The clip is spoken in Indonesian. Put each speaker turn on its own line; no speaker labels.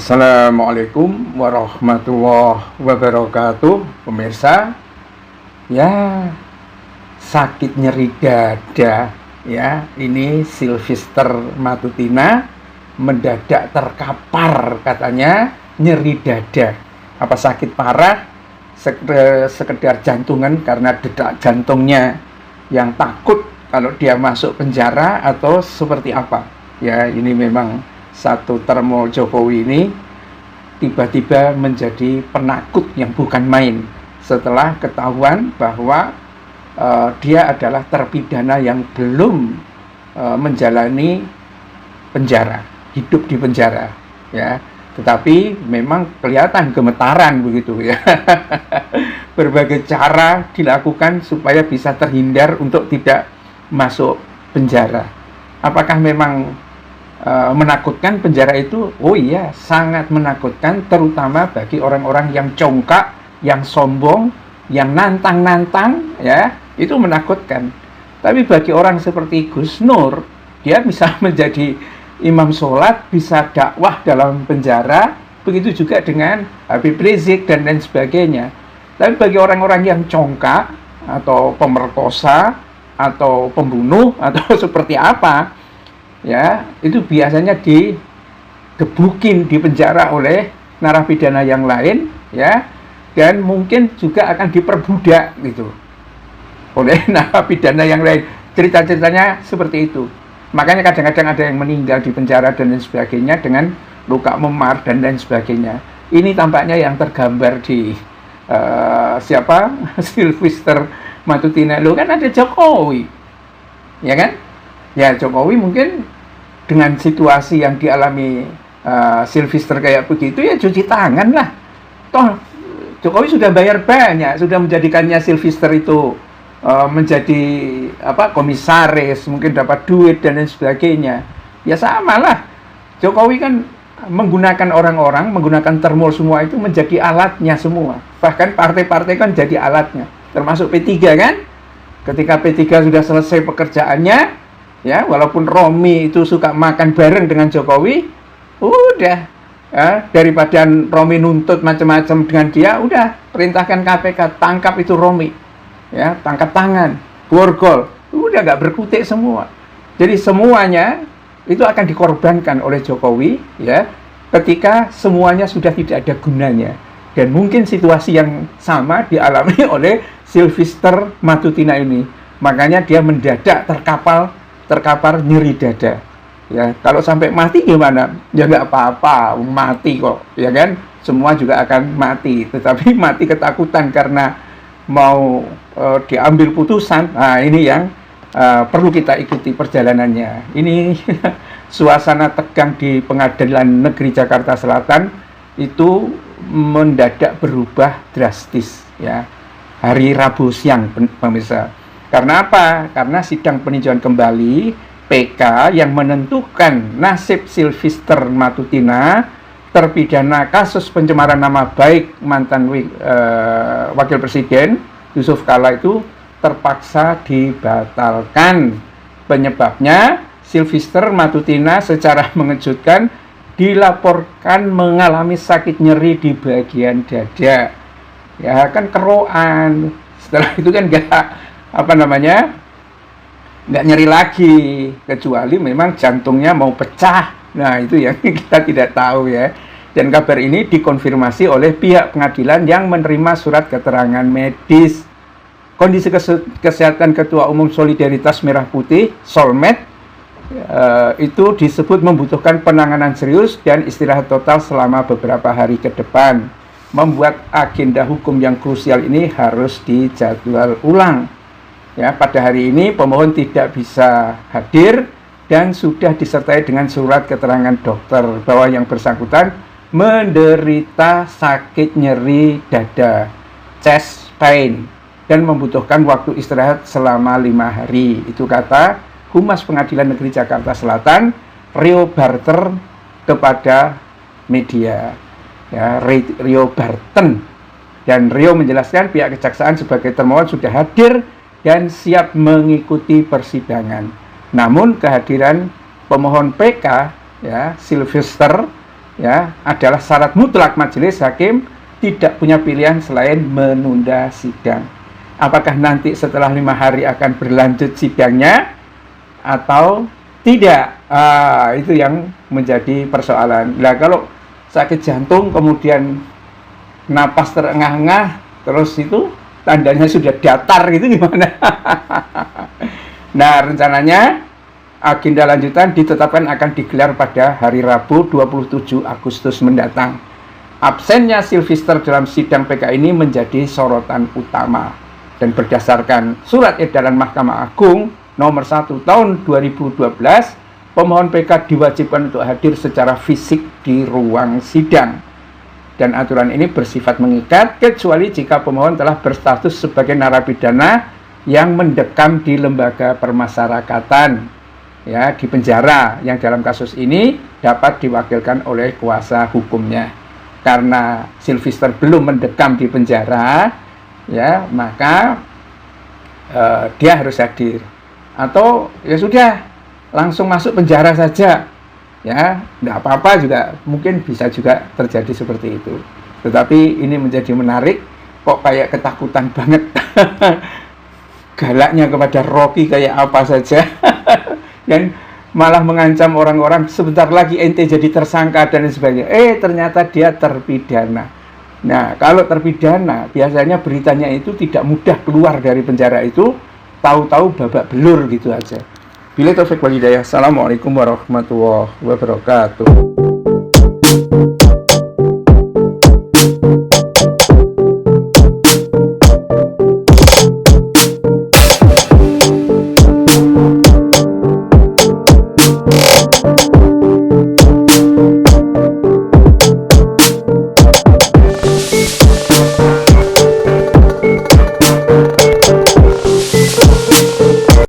Assalamualaikum warahmatullahi wabarakatuh. Pemirsa, ya, sakit nyeri dada, ya, ini Sylvester Matutina mendadak terkapar, katanya nyeri dada. Apa sakit parah? Sekedar jantungan karena detak jantungnya yang takut kalau dia masuk penjara, atau seperti apa? Ya, ini memang satu termo Jokowi ini tiba-tiba menjadi penakut yang bukan main setelah ketahuan bahwa dia adalah terpidana yang belum menjalani penjara, hidup di penjara, ya. Tetapi memang kelihatan gemetaran begitu, ya. Berbagai cara dilakukan supaya bisa terhindar untuk tidak masuk penjara. Apakah memang menakutkan penjara itu? Oh iya, sangat menakutkan, terutama bagi orang-orang yang congkak, yang sombong, yang nantang-nantang, ya, itu menakutkan. Tapi bagi orang seperti Gus Nur, dia bisa menjadi imam sholat, bisa dakwah dalam penjara, begitu juga dengan Habib Rizik dan lain sebagainya. Tapi bagi orang-orang yang congkak, atau pemerkosa, atau pembunuh, atau seperti apa, ya, itu biasanya digebukin di penjara oleh narapidana yang lain, ya, dan mungkin juga akan diperbudak gitu oleh narapidana yang lain. Cerita-ceritanya seperti itu. Makanya kadang-kadang ada yang meninggal di penjara dan lain sebagainya dengan luka memar dan lain sebagainya. Ini tampaknya yang tergambar di siapa? Sylvester Matutina. Lo kan ada Jokowi, ya kan? Ya, Jokowi mungkin dengan situasi yang dialami Sylvester kayak begitu, ya cuci tangan lah. Toh Jokowi sudah bayar banyak, sudah menjadikannya Sylvester itu menjadi komisaris, mungkin dapat duit dan lain sebagainya. Ya sama lah, Jokowi kan menggunakan orang-orang, menggunakan termol semua itu menjadi alatnya semua. Bahkan partai-partai kan jadi alatnya, termasuk P3 kan. Ketika P3 sudah selesai pekerjaannya, ya, walaupun Romi itu suka makan bareng dengan Jokowi, udah, ya, daripada Romi nuntut macam-macam dengan dia, udah perintahkan KPK tangkap itu Romi, ya, tangkap tangan, borgol, udah gak berkutik semua. Jadi semuanya itu akan dikorbankan oleh Jokowi, ya, ketika semuanya sudah tidak ada gunanya. Dan mungkin situasi yang sama dialami oleh Sylvester Matutina ini. Makanya dia mendadak terkapar nyeri dada, ya. Kalau sampai mati gimana? Ya nggak apa-apa, mati kok, ya kan? Semua juga akan mati, tetapi mati ketakutan karena mau diambil putusan. Nah, ini yang perlu kita ikuti perjalanannya. Ini suasana tegang di Pengadilan Negeri Jakarta Selatan itu mendadak berubah drastis, ya, hari Rabu siang, pemirsa. Karena apa? Karena sidang peninjauan kembali PK yang menentukan nasib Sylvester Matutina, terpidana kasus pencemaran nama baik mantan Wakil Presiden Yusuf Kala, itu terpaksa dibatalkan. Penyebabnya, Sylvester Matutina secara mengejutkan dilaporkan mengalami sakit nyeri di bagian dada. Ya kan, keroan. Setelah itu kan nggak nyeri lagi, kecuali memang jantungnya mau pecah. Nah, itu yang kita tidak tahu, ya. Dan kabar ini dikonfirmasi oleh pihak pengadilan yang menerima surat keterangan medis. Kondisi kesehatan Ketua Umum Solidaritas Merah Putih, Solmed, itu disebut membutuhkan penanganan serius dan istirahat total selama beberapa hari ke depan. Membuat agenda hukum yang krusial ini harus dijadwal ulang. Ya, pada hari ini pemohon tidak bisa hadir dan sudah disertai dengan surat keterangan dokter bahwa yang bersangkutan menderita sakit nyeri dada, chest pain, dan membutuhkan waktu istirahat selama 5 hari. Itu kata Humas Pengadilan Negeri Jakarta Selatan, Rio Barter, kepada media. Ya, Rio Barten. Dan Rio menjelaskan pihak kejaksaan sebagai termohon sudah hadir dan siap mengikuti persidangan. Namun kehadiran pemohon PK, ya, Sylvester, ya adalah syarat mutlak majelis hakim tidak punya pilihan selain menunda sidang. Apakah nanti setelah 5 hari akan berlanjut sidangnya atau tidak? Itu yang menjadi persoalan. Nah, kalau sakit jantung kemudian napas terengah-engah terus itu tandanya sudah datar gitu gimana? Nah, rencananya agenda lanjutan ditetapkan akan digelar pada hari Rabu 27 Agustus mendatang. Absennya Sylvester dalam sidang PK ini menjadi sorotan utama. Dan berdasarkan surat edaran Mahkamah Agung nomor 1 tahun 2012, pemohon PK diwajibkan untuk hadir secara fisik di ruang sidang. Dan aturan ini bersifat mengikat kecuali jika pemohon telah berstatus sebagai narapidana yang mendekam di lembaga permasyarakatan, ya, di penjara, yang dalam kasus ini dapat diwakilkan oleh kuasa hukumnya. Karena Sylvester belum mendekam di penjara, ya, maka dia harus hadir. Atau ya sudah langsung masuk penjara saja, ya, tidak apa-apa juga, mungkin bisa juga terjadi seperti itu. Tetapi ini menjadi menarik, kok kayak ketakutan banget. Galaknya kepada Rocky kayak apa saja. Dan malah mengancam orang-orang sebentar lagi ente jadi tersangka dan sebagainya. Ternyata dia terpidana. Nah, kalau terpidana biasanya beritanya itu tidak mudah keluar dari penjara itu, tahu-tahu babak belur gitu aja. Billahi taufik wal hidayah. Assalamualaikum warahmatullahi wabarakatuh.